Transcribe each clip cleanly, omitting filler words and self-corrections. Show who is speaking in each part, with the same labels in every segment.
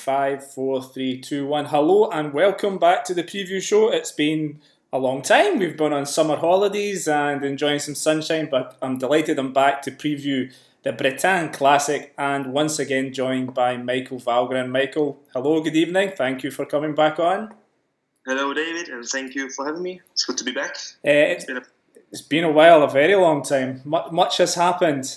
Speaker 1: 5, 4, 3, 2, 1. Hello and welcome back to the preview show. It's been a long time. We've been on summer holidays and enjoying some sunshine, but I'm delighted I'm back to preview the Bretagne Classic and once again joined by Michael Valgren. Michael, hello, good evening. Thank you for coming back on.
Speaker 2: Hello, David, and thank you for having me. It's good to be back.
Speaker 1: It's been a while, a very long time. Much has happened.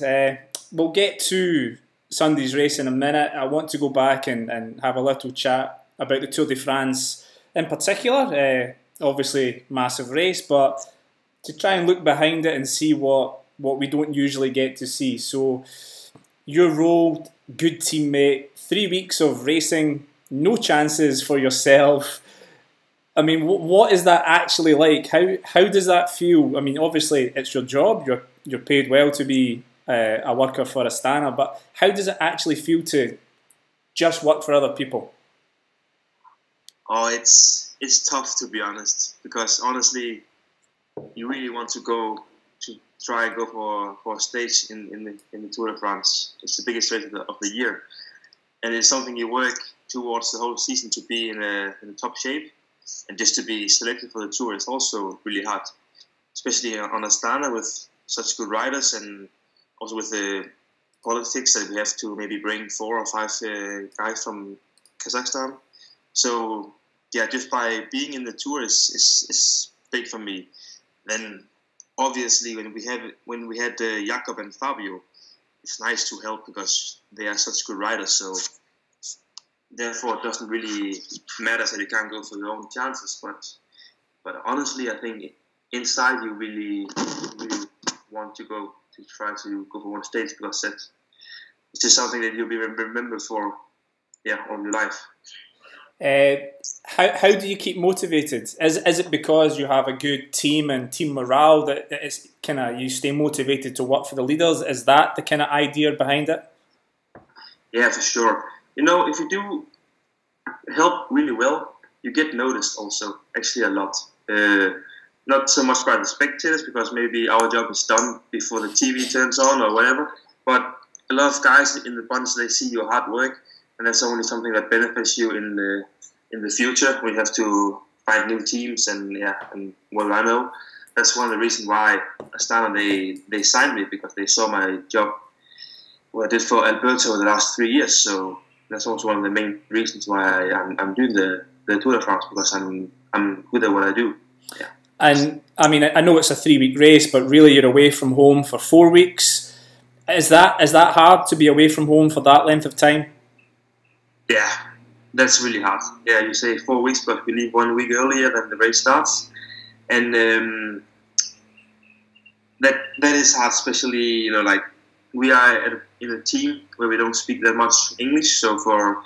Speaker 1: We'll get to Sunday's race in a minute. I want to go back and have a little chat about the Tour de France in particular. Obviously, massive race, but to try and look behind it and see what we don't usually get to see. So, your role, good teammate, 3 weeks of racing, no chances for yourself. I mean, what is that actually like? How does that feel? I mean, obviously, it's your job. You're paid well to be a worker for Astana, but how does it actually feel to just work for other people?
Speaker 2: Oh, it's tough, to be honest, because honestly, you really want to try and go for a stage in the Tour de France. It's the biggest race of the year, and it's something you work towards the whole season to be in a top shape, and just to be selected for the Tour is also really hard, especially on Astana with such good riders and also with the politics that we have to maybe bring 4 or 5 guys from Kazakhstan. So yeah, just by being in the Tour is big for me. Then obviously when we had Jakob and Fabio, it's nice to help because they are such good riders. So therefore it doesn't really matter that you can't go for your own chances. But honestly, I think inside you really want to try to go for one stage because it's just something that you'll be remembered for, all your life.
Speaker 1: How do you keep motivated? Is it because you have a good team and team morale that it's kind of you stay motivated to work for the leaders? Is that the kind of idea behind it?
Speaker 2: Yeah, for sure. You know, if you do help really well, you get noticed also, actually a lot. Not so much by the spectators, because maybe our job is done before the TV turns on or whatever, but a lot of guys in the bunch, they see your hard work, and that's only something that benefits you in the future. We have to find new teams, and what I know, that's one of the reasons why Astana, they signed me, because they saw my job, what I did for Alberto the last 3 years. So that's also one of the main reasons why I'm doing the Tour de France, because I'm good at what I do. Yeah.
Speaker 1: And I mean, I know it's a 3-week race, but really you're away from home for 4 weeks. Is that hard to be away from home for that length of time?
Speaker 2: Yeah, that's really hard. Yeah, you say 4 weeks, but we leave 1 week earlier than the race starts, and that is hard. Especially, like we are in a team where we don't speak that much English. So for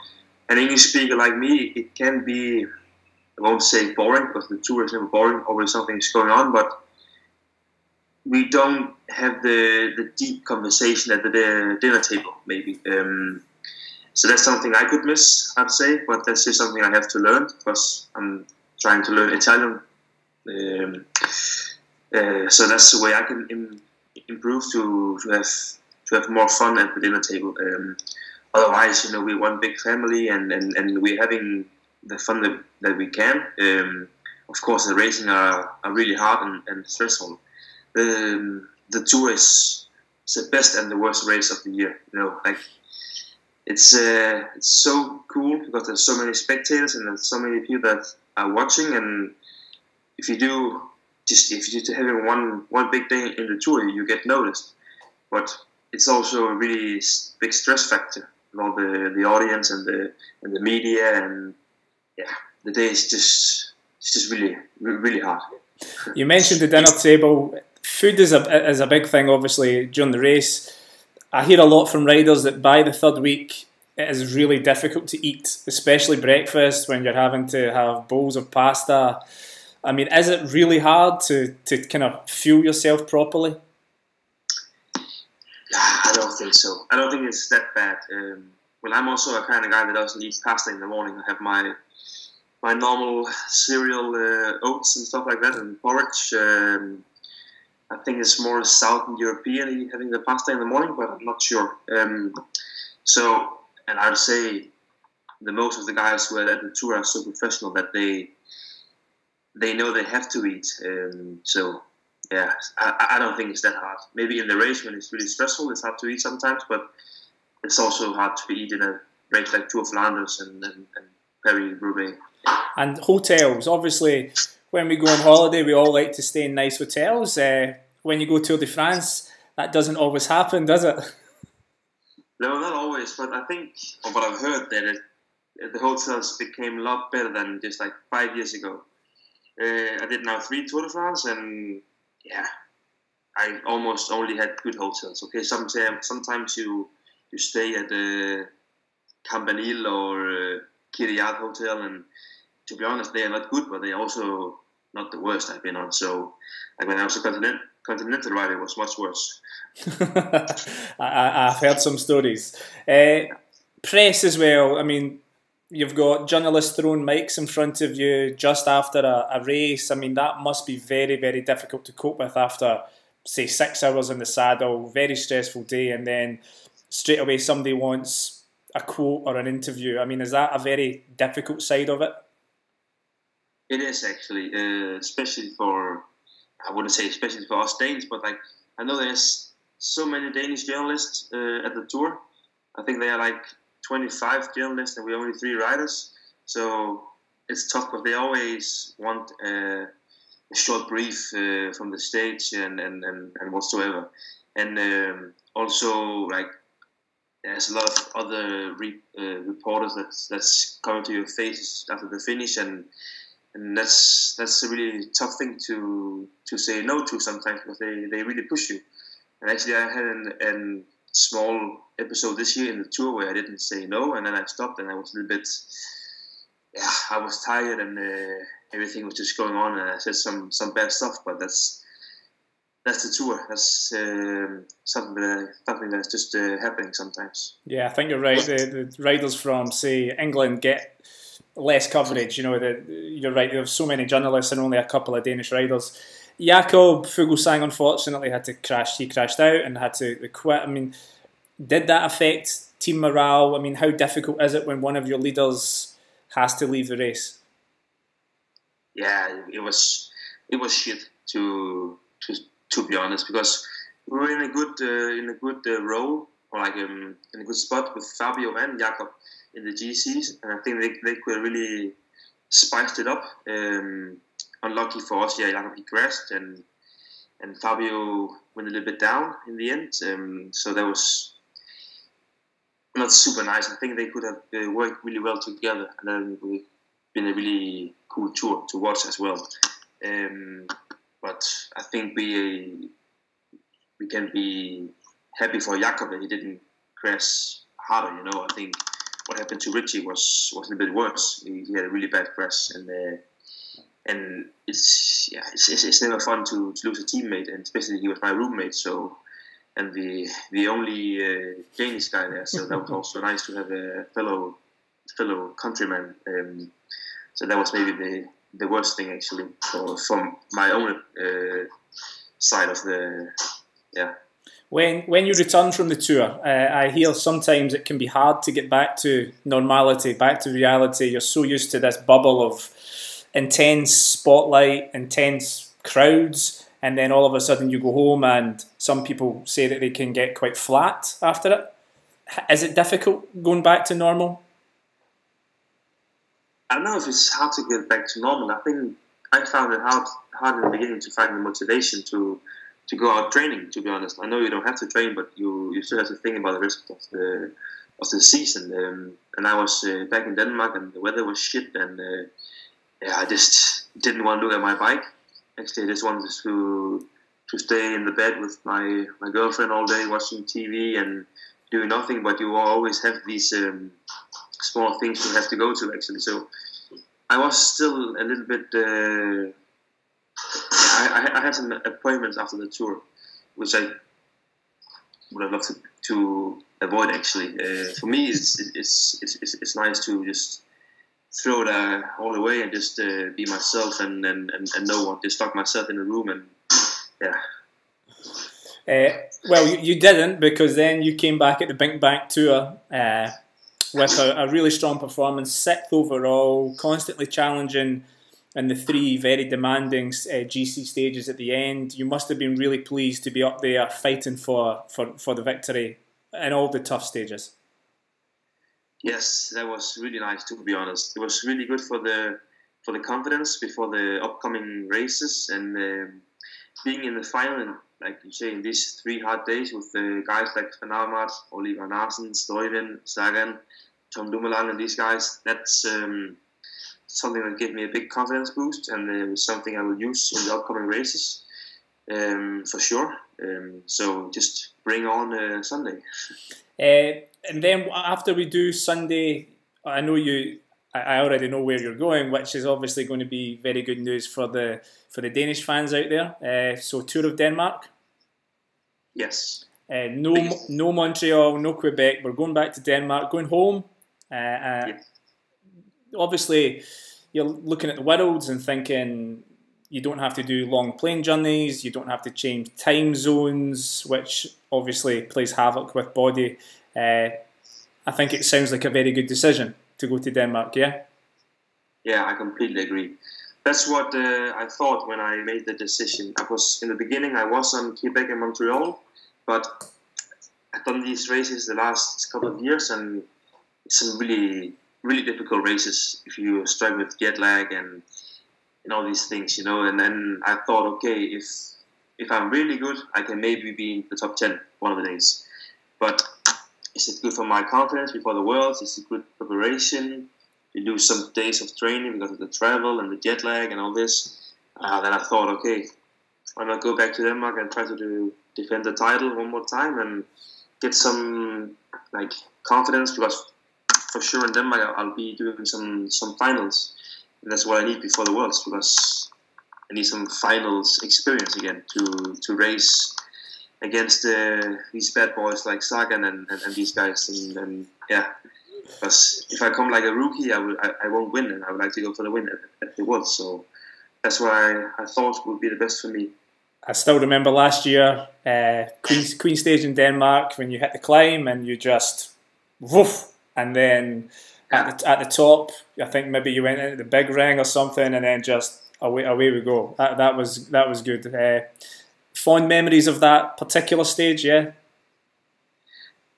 Speaker 2: an English speaker like me, it can be, I won't say boring, because the Tour is never boring, always something's going on, but we don't have the deep conversation at the dinner table, maybe. So that's something I could miss, I'd say, but that's just something I have to learn, because I'm trying to learn Italian. So that's the way I can improve to have more fun at the dinner table. Otherwise, we're one big family, and we're having the fun that we can. Of course, the racing are really hard and stressful. The Tour is the best and the worst race of the year. It's so cool because there's so many spectators and there's so many people that are watching. And if you just having one big day in the Tour, you get noticed. But it's also a really big stress factor with all the audience and the media, and the day is just really, really hard.
Speaker 1: You mentioned the dinner table. Food is a big thing, obviously, during the race. I hear a lot from riders that by the 3rd week, it is really difficult to eat, especially breakfast, when you're having to have bowls of pasta. I mean, is it really hard to kind of fuel yourself properly?
Speaker 2: I don't think so. I don't think it's that bad. Well, I'm also a kind of guy that doesn't eat pasta in the morning. I have my normal cereal, oats and stuff like that, and porridge. I think it's more Southern European having the pasta in the morning, but I'm not sure. And I would say the most of the guys who are at the tour are so professional that they know they have to eat. So yeah, I don't think it's that hard. Maybe in the race when it's really stressful, it's hard to eat sometimes, but it's also hard to eat in a race like Tour of Flanders and Paris-Roubaix.
Speaker 1: And hotels, obviously, when we go on holiday, we all like to stay in nice hotels. When you go Tour de France, that doesn't always happen, does it?
Speaker 2: No, not always, but I think, or what I've heard, that the hotels became a lot better than just like 5 years ago. I did now 3 Tour de France, and yeah, I almost only had good hotels. Okay, sometimes you stay at the Campanile or Kiriat Hotel, and to be honest, they are not good, but they are also not the worst I've been on. So, like when I was a continental rider, it was much worse.
Speaker 1: I've heard some stories. Press as well. I mean, you've got journalists throwing mics in front of you just after a race. I mean, that must be very, very difficult to cope with after, say, 6 hours in the saddle, very stressful day, and then straight away somebody wants a quote or an interview. I mean, is that a very difficult side of it?
Speaker 2: It is actually, especially for, I wouldn't say especially for us Danes, but like I know there's so many Danish journalists at the tour. I think they are like 25 journalists and we're only 3 riders. So it's tough, but they always want a short brief from the stage and whatsoever. And also, like, there's a lot of other reporters that's coming to your face after the finish, and that's a really tough thing to say no to sometimes, because they really push you. And actually, I had a small episode this year in the tour where I didn't say no, and then I stopped, and I was a little bit, I was tired, and everything was just going on, and I said some bad stuff, but that's the tour. That's something that's just happening sometimes.
Speaker 1: Yeah, I think you're right. The riders from, say, England get less coverage. You know, you're right. There's so many journalists and only a couple of Danish riders. Jakob Fuglsang unfortunately had to crash. He crashed out and had to quit. I mean, did that affect team morale? I mean, how difficult is it when one of your leaders has to leave the race?
Speaker 2: Yeah, it was shit to be honest, because we were in a good row, or like in a good spot with Fabio and Jakob in the GCs, and I think they could really spiced it up. Unlucky for us, Jakob he crashed, and Fabio went a little bit down in the end. So that was not super nice. I think they could have worked really well together, and then we've been a really cool tour to watch as well. But I think we can be happy for Jakob that he didn't crash harder. You know, I think what happened to Richie was a little bit worse. He had a really bad crash, and it's never fun to lose a teammate, and especially he was my roommate. So, and the only Danish guy there, so that was also nice to have a fellow countryman. So that was maybe the worst thing actually from my own side of the When
Speaker 1: you return from the tour, I hear sometimes it can be hard to get back to normality, back to reality. You're so used to this bubble of intense spotlight, intense crowds, and then all of a sudden you go home and some people say that they can get quite flat after it. Is it difficult going back to normal?
Speaker 2: I don't know if it's hard to get back to normal. I think I found it hard in the beginning to find the motivation to go out training, to be honest. I know you don't have to train, but you still have to think about the rest of the season. And I was back in Denmark, and the weather was shit, and I just didn't want to look at my bike. Actually, I just wanted to stay in the bed with my girlfriend all day, watching TV and doing nothing. But you always have these small things you have to go to, actually. So I was still a little bit. I had some appointments after the tour, which I would have loved to avoid. Actually, for me, it's nice to just throw it all away and just be myself and no one. Just lock myself in a room and
Speaker 1: Well, you didn't, because then you came back at the Bink Bank tour. with a really strong performance, 6th overall, constantly challenging in the 3 very demanding GC stages at the end. You must have been really pleased to be up there fighting for the victory in all the tough stages.
Speaker 2: Yes, that was really nice, to be honest. It was really good for the confidence before the upcoming races, and being in the final, like you say, in these 3 hard days with the guys like Van Aert, Oliver Naesen, Stuyven, Sagan, Tom Dumoulin, and these guys. That's something that gave me a big confidence boost, and something I will use in the upcoming races for sure. So just bring on Sunday.
Speaker 1: And then after we do Sunday, I know I already know where you're going, which is obviously going to be very good news for the Danish fans out there. So Tour of Denmark.
Speaker 2: Yes.
Speaker 1: No Montreal, no Quebec. We're going back to Denmark, going home. Yes. Obviously, you're looking at the worlds and thinking you don't have to do long plane journeys, you don't have to change time zones, which obviously plays havoc with body. I think it sounds like a very good decision to go to Denmark, yeah?
Speaker 2: Yeah, I completely agree. That's what I thought when I made the decision. In the beginning, I was on Quebec and Montreal, but I've done these races the last couple of years, and it's some really, really difficult races if you struggle with jet lag and all these things, you know. And then I thought, okay, if I'm really good, I can maybe be in the top 10 one of the days. But is it good for my confidence before the Worlds? Is it good preparation? You do some days of training because of the travel and the jet lag and all this. Then I thought, okay, why not go back to Denmark and try to defend the title one more time and get some confidence, because for sure in Denmark I'll be doing some finals, and that's what I need before the Worlds, because I need some finals experience again to race against these bad boys like Sagan and these guys, and yeah, because if I come like a rookie, I won't win, and I would like to go for the win at the Worlds. So that's why I thought would be the best for me.
Speaker 1: I still remember last year, Queen Stage in Denmark, when you hit the climb and you just woof, and then at the top, I think maybe you went into the big ring or something, and then just away we go. That was good. Fond memories of that particular stage, yeah?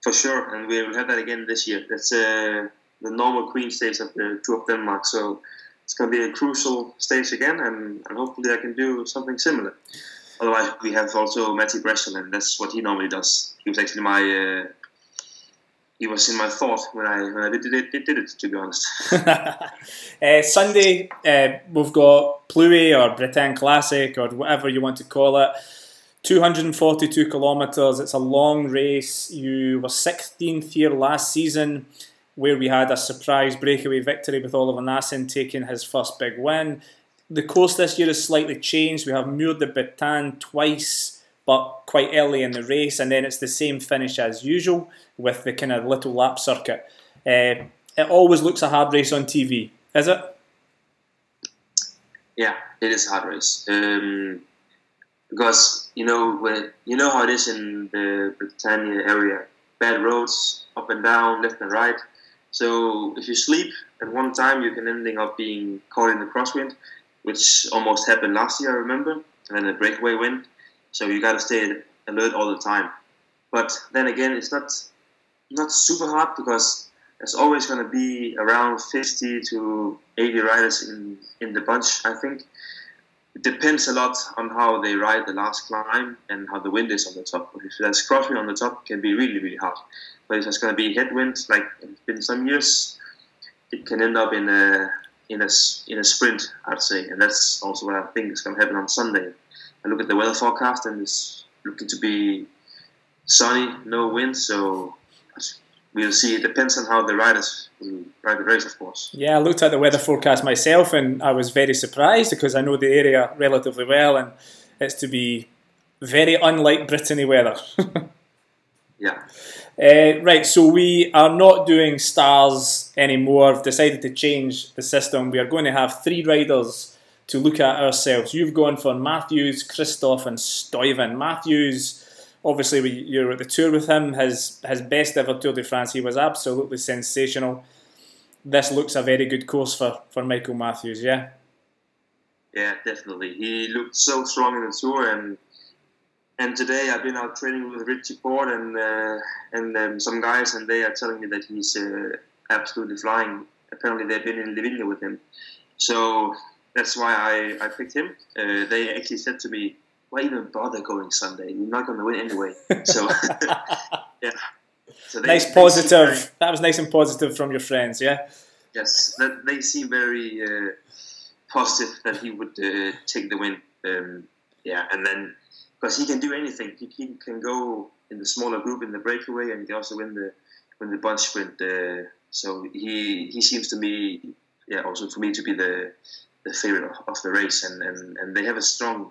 Speaker 2: For sure, and we'll have that again this year. That's the normal Queen stage of the Tour of Denmark, so it's going to be a crucial stage again, and hopefully I can do something similar. Otherwise, we have also Matty Bresham, and that's what he normally does. He was actually he was in my thought when I did it, to be honest.
Speaker 1: Sunday, we've got Pluie or Bretagne Classic or whatever you want to call it. 242 kilometres, it's a long race. You were 16th here last season, where we had a surprise breakaway victory with Oliver Naesen taking his first big win. The course this year is slightly changed. We have Mur de Bretagne twice, but quite early in the race, and then it's the same finish as usual with the kind of little lap circuit. It always looks a hard race on TV, is it?
Speaker 2: Yeah, it is a hard race. Because you know how it is in the Bretagne area, bad roads, up and down, left and right. So if you sleep at one time, you can ending up being caught in the crosswind, which almost happened last year, I remember, and then a breakaway wind. So you got to stay alert all the time. But then again, it's not super hard, because there's always going to be around 50 to 80 riders in the bunch, I think. It depends a lot on how they ride the last climb and how the wind is on the top. If there's crosswind on the top, it can be really, really hard. But if there's going to be headwind, like it's been some years, it can end up in a sprint, I'd say. And that's also what I think is going to happen on Sunday. I look at the weather forecast, and it's looking to be sunny, no wind, so we'll see. It depends on how the riders will ride the race, of course.
Speaker 1: Yeah, I looked at the weather forecast myself, and I was very surprised, because I know the area relatively well, and it's to be very unlike Brittany weather.
Speaker 2: Yeah.
Speaker 1: Right, so we are not doing stars anymore. I've decided to change the system. We are going to have 3 riders to look at ourselves. You've gone for Matthews, Kristoff and Stuyven. Matthews, Obviously, you were at the Tour with him, his best ever Tour de France. He was absolutely sensational. This looks a very good course for Michael Matthews, yeah?
Speaker 2: Yeah, definitely. He looked so strong in the Tour, and today I've been out training with Richie Port and some guys, and they are telling me that he's absolutely flying. Apparently, they've been in Livigno with him. So that's why I picked him. They actually said to me, why even bother going Sunday? You're not going to win anyway. So, yeah. So
Speaker 1: nice positive. That was nice and positive from your friends, yeah?
Speaker 2: Yes, they seem very positive that he would take the win. Yeah, and then, because he can do anything. He can go in the smaller group in the breakaway, and he can also win the bunch sprint. So he seems to me, yeah, also for me to be the favorite of the race, and they have a strong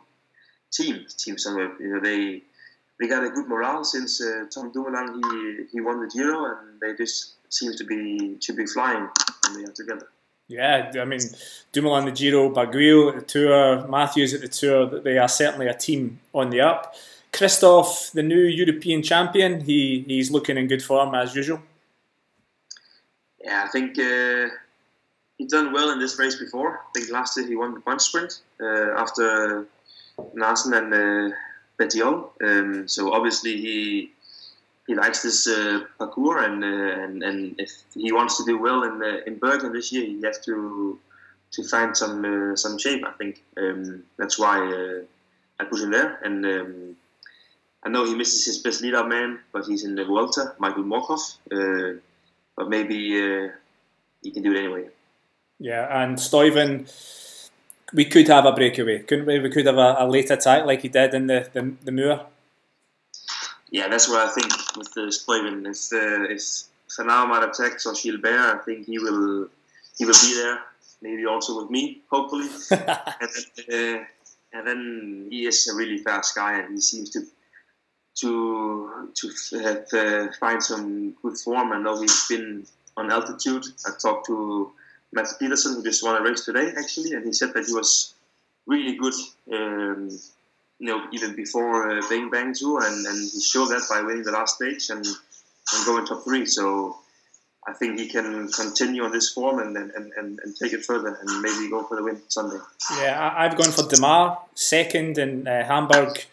Speaker 2: team somewhere. You know, they got a good morale since Tom Dumoulin he won the Giro, and they just seem to be flying when they are together.
Speaker 1: Yeah, I mean, Dumoulin the Giro, Baguil at the Tour, Matthews at the Tour, they are certainly a team on the up. Christophe, the new European champion, he's looking in good form as usual.
Speaker 2: Yeah, I think he's done well in this race before. I think last year he won the bunch sprint after Nasen and Bettiol. So obviously he likes this parcours, and if he wants to do well in Bergen this year, he has to find some shape. I think that's why I put him there. And I know he misses his best lead-out man, but he's in the Vuelta, Michael Morkov. But maybe he can do it anyway.
Speaker 1: Yeah, and Stuyven, we could have a breakaway, couldn't we? We could have a late attack like he did in the Moor.
Speaker 2: Yeah, that's what I think with the Stuyven. If Sanarmar attacks or Gilbert, I think he will be there. Maybe also with me, hopefully. and then he is a really fast guy, and he seems to find some good form. I know he's been on altitude. I talked to Matt Peterson, who just won a race today, actually, and he said that he was really good, even before Bang Bang Tour, and he showed that by winning the last stage and going top 3. So I think he can continue on this form and take it further and maybe go for the win Sunday.
Speaker 1: Yeah, I've gone for Demar, second in Hamburg.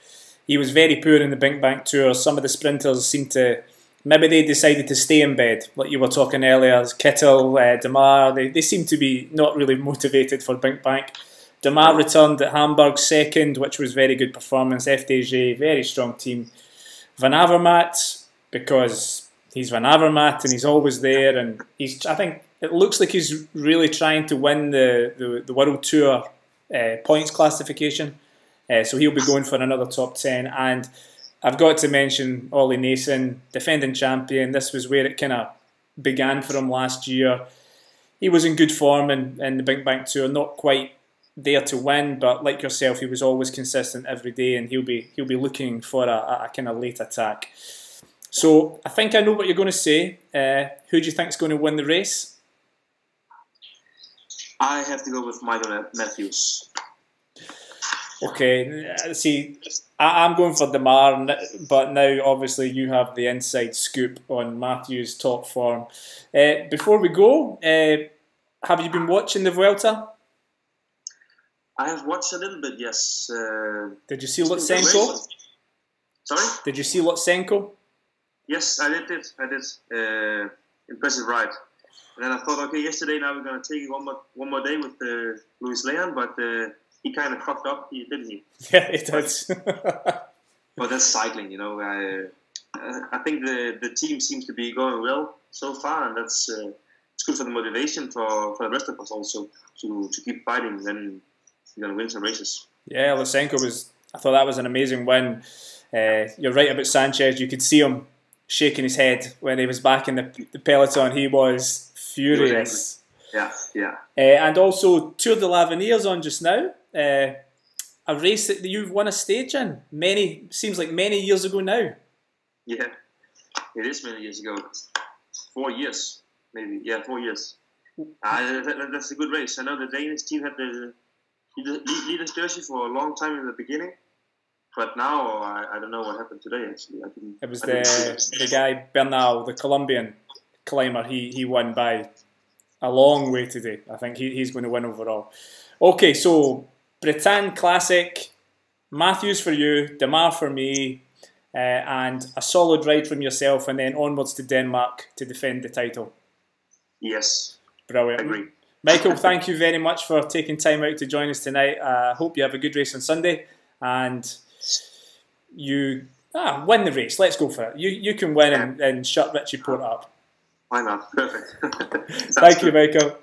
Speaker 1: He was very poor in the Bing Bang Tour. Some of the sprinters seemed to, maybe they decided to stay in bed, like you were talking earlier. Kittel, Demar, they seem to be not really motivated for Bing Bang. Demar returned at Hamburg second, which was very good performance. FDJ, very strong team. Van Avermaet, because he's Van Avermaet and he's always there, and I think it looks like he's really trying to win the World Tour points classification. So he'll be going for another top 10. And I've got to mention Ollie Nason, defending champion. This was where it kind of began for him last year. He was in good form in the Bing Bang Tour, not quite there to win, but like yourself, he was always consistent every day, and he'll be looking for a kind of late attack. So I think I know what you're going to say. Who do you think is going to win the race?
Speaker 2: I have to go with Michael Matthews.
Speaker 1: Okay, see, I'm going for Demar, but now obviously you have the inside scoop on Matthews' top form. Before we go, have you been watching the Vuelta?
Speaker 2: I have watched a little bit, yes.
Speaker 1: Did you see Lutsenko?
Speaker 2: Sorry?
Speaker 1: Did you see Lutsenko?
Speaker 2: Yes, I did. Impressive ride. And then I thought, okay, yesterday now we're going to take one more day with Luis Leon, but he kind of cocked up, didn't he?
Speaker 1: Yeah, he did.
Speaker 2: But that's cycling, you know. I think the team seems to be going well so far, and that's it's good for the motivation for the rest of us also to keep fighting. Then you're going to win some races.
Speaker 1: Yeah, Lutsenko I thought that was an amazing win. You're right about Sanchez. You could see him shaking his head when he was back in the peloton. He was furious.
Speaker 2: Yeah.
Speaker 1: And also Tour de l'Avenir's on just now. A race that you've won a stage in. Seems like many years ago now.
Speaker 2: Yeah, it is many years ago. 4 years, maybe. Yeah, 4 years. That's a good race. I know the Danish team had the leader's jersey for a long time in the beginning. But now I don't know what happened today. Actually,
Speaker 1: it was the guy Bernal, the Colombian climber. He won by a long way today. I think he's going to win overall. Okay, so Bretagne Classic, Matthews for you, Demar for me, and a solid ride from yourself, and then onwards to Denmark to defend the title.
Speaker 2: Yes.
Speaker 1: Brilliant.
Speaker 2: Agree.
Speaker 1: Michael, thank you very much for taking time out to join us tonight. I hope you have a good race on Sunday, and you win the race. Let's go for it. You can win and shut Richie Porte up.
Speaker 2: Why not? Perfect.
Speaker 1: Thank you, Michael.